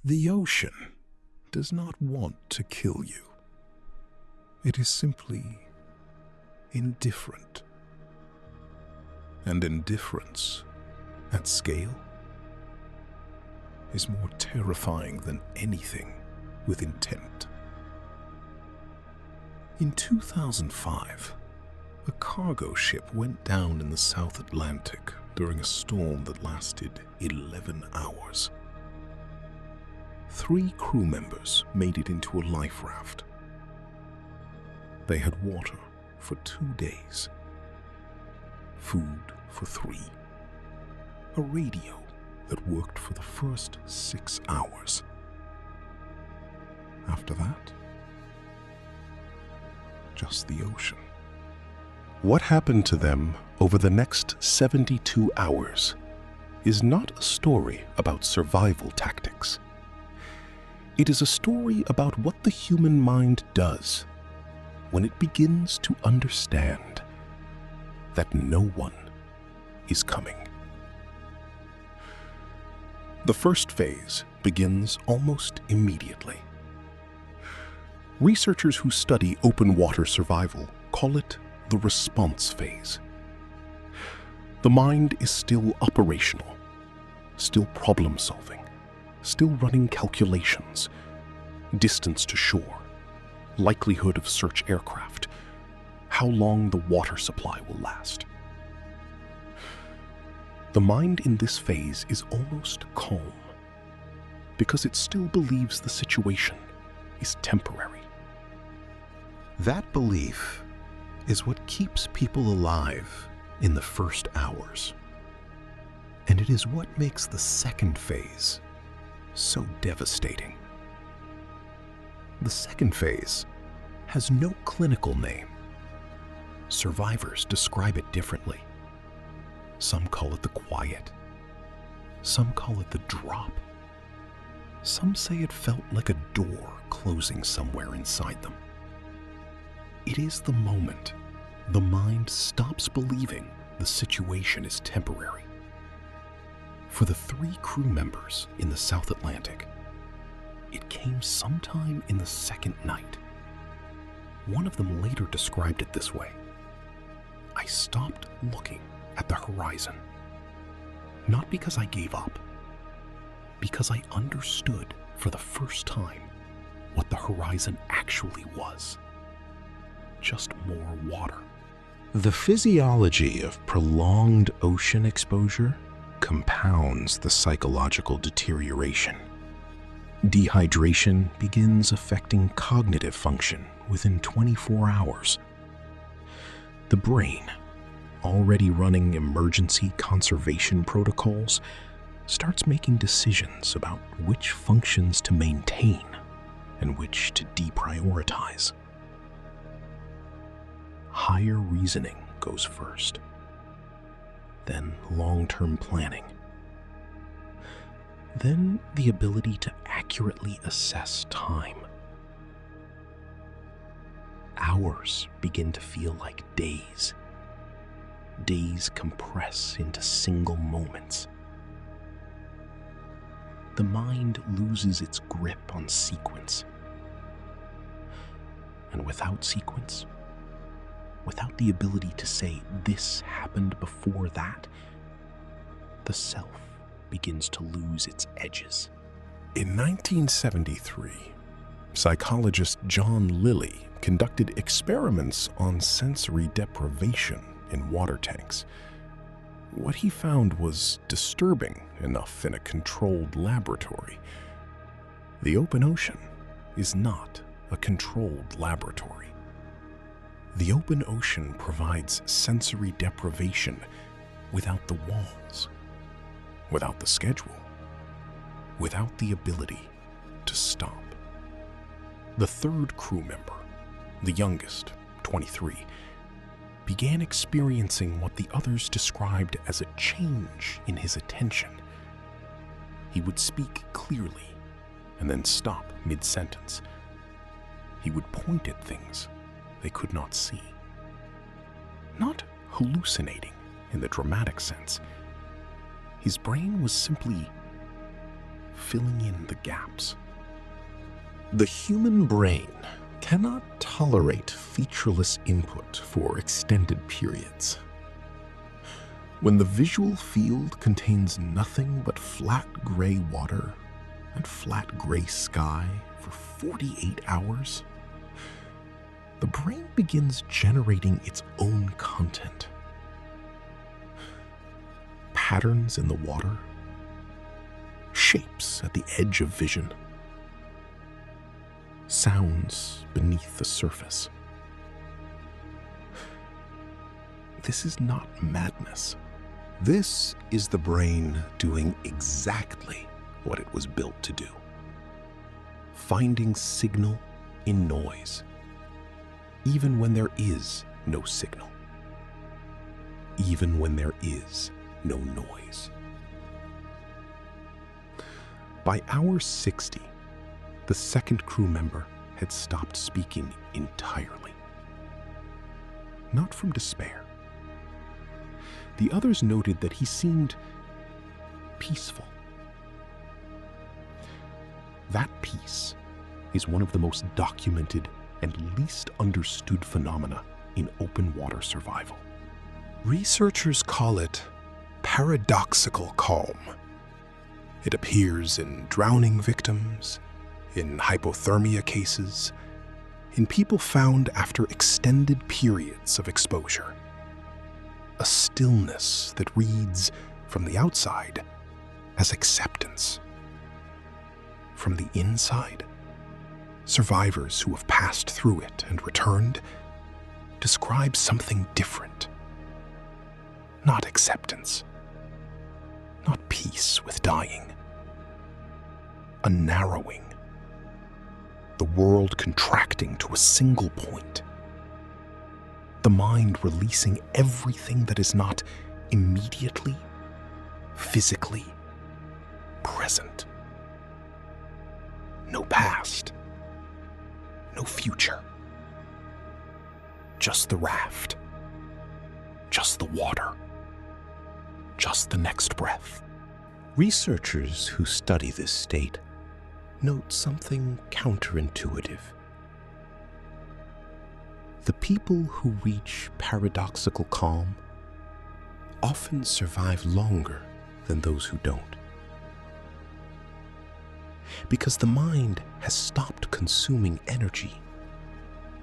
The ocean does not want to kill you. It is simply indifferent. And indifference, at scale, is more terrifying than anything with intent. In 2005, a cargo ship went down in the South Atlantic during a storm that lasted 11 hours. 3 crew members made it into a life raft. They had water for 2 days, food for 3, a radio that worked for the first 6 hours. After that, just the ocean. What happened to them over the next 72 hours is not a story about survival tactics. It is a story about what the human mind does when it begins to understand that no one is coming. The first phase begins almost immediately. Researchers who study open water survival call it the response phase. The mind is still operational, still problem-solving, still running calculations, distance to shore, likelihood of search aircraft, how long the water supply will last. The mind in this phase is almost calm because it still believes the situation is temporary. That belief is what keeps people alive in the first hours. And it is what makes the second phase so devastating. The second phase has no clinical name. Survivors describe it differently. Some call it the quiet. Some call it the drop. Some say it felt like a door closing somewhere inside them. It is the moment the mind stops believing the situation is temporary. For the 3 crew members in the South Atlantic, it came sometime in the second night. One of them later described it this way: I stopped looking at the horizon, not because I gave up, because I understood for the first time what the horizon actually was. Just more water. The physiology of prolonged ocean exposure compounds the psychological deterioration. Dehydration begins affecting cognitive function within 24 hours. The brain, already running emergency conservation protocols, starts making decisions about which functions to maintain and which to deprioritize. Higher reasoning goes first, then long-term planning, then the ability to accurately assess time. Hours begin to feel like days. Days compress into single moments. The mind loses its grip on sequence. And without sequence, without the ability to say this happened before that, the self begins to lose its edges. In 1973, psychologist John Lilly conducted experiments on sensory deprivation in water tanks. What he found was disturbing enough in a controlled laboratory. The open ocean is not a controlled laboratory. The open ocean provides sensory deprivation without the walls, without the schedule, without the ability to stop. The 3rd crew member, the youngest, 23, began experiencing what the others described as a change in his attention. He would speak clearly and then stop mid-sentence. He would point at things they could not see. Not hallucinating in the dramatic sense. His brain was simply filling in the gaps. The human brain cannot tolerate featureless input for extended periods. When the visual field contains nothing but flat gray water and flat gray sky for 48 hours, the brain begins generating its own content. Patterns in the water, shapes at the edge of vision, sounds beneath the surface. This is not madness. This is the brain doing exactly what it was built to do. Finding signal in noise, even when there is no signal, even when there is no noise. By hour 60, the second crew member had stopped speaking entirely. Not from despair. The others noted that he seemed peaceful. That peace is one of the most documented and least understood phenomena in open water survival. Researchers call it paradoxical calm. It appears in drowning victims, in hypothermia cases, in people found after extended periods of exposure. A stillness that reads from the outside as acceptance. From the inside, survivors who have passed through it and returned describe something different. Not acceptance, not peace with dying. A narrowing. The world contracting to a single point. The mind releasing everything that is not immediately, physically present. No past, no future. Just the raft, just the water, just the next breath. Researchers who study this state note something counterintuitive. The people who reach paradoxical calm often survive longer than those who don't. Because the mind has stopped consuming energy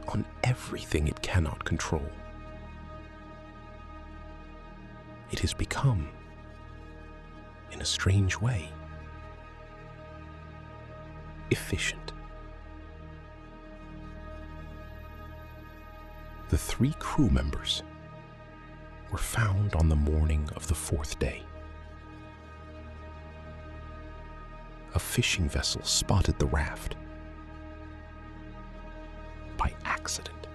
on everything it cannot control. It has become, in a strange way, efficient. The 3 crew members were found on the morning of the 4th day. A fishing vessel spotted the raft by accident.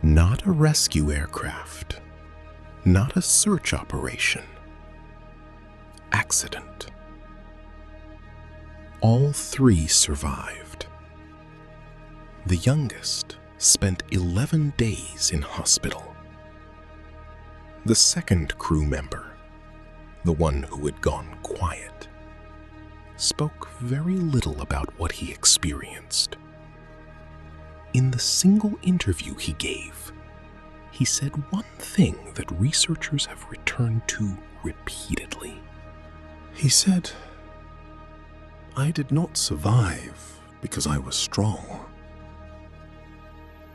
Not a rescue aircraft, not a search operation. Accident. All 3 survived. The youngest spent 11 days in hospital. The second crew member, the one who had gone quiet, spoke very little about what he experienced. In the single interview he gave, he said one thing that researchers have returned to repeatedly. He said, "I did not survive because I was strong.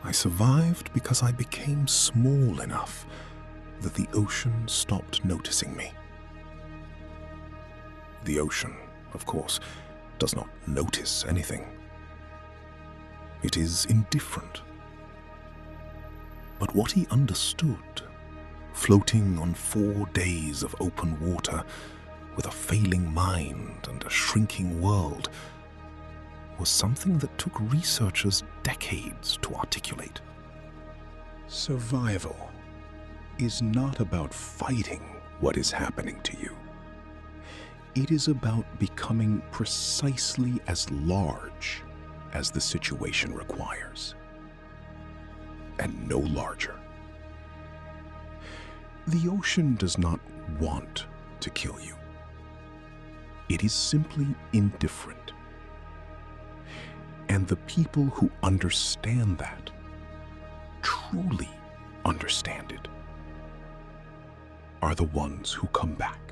I survived because I became small enough that the ocean stopped noticing me." The ocean, of course, does not notice anything. It is indifferent. But what he understood, floating on 4 days of open water with a failing mind and a shrinking world, was something that took researchers decades to articulate. Survival is not about fighting what is happening to you. It is about becoming precisely as large as the situation requires, and no larger. The ocean does not want to kill you. It is simply indifferent. And the people who understand that, truly understand it, are the ones who come back.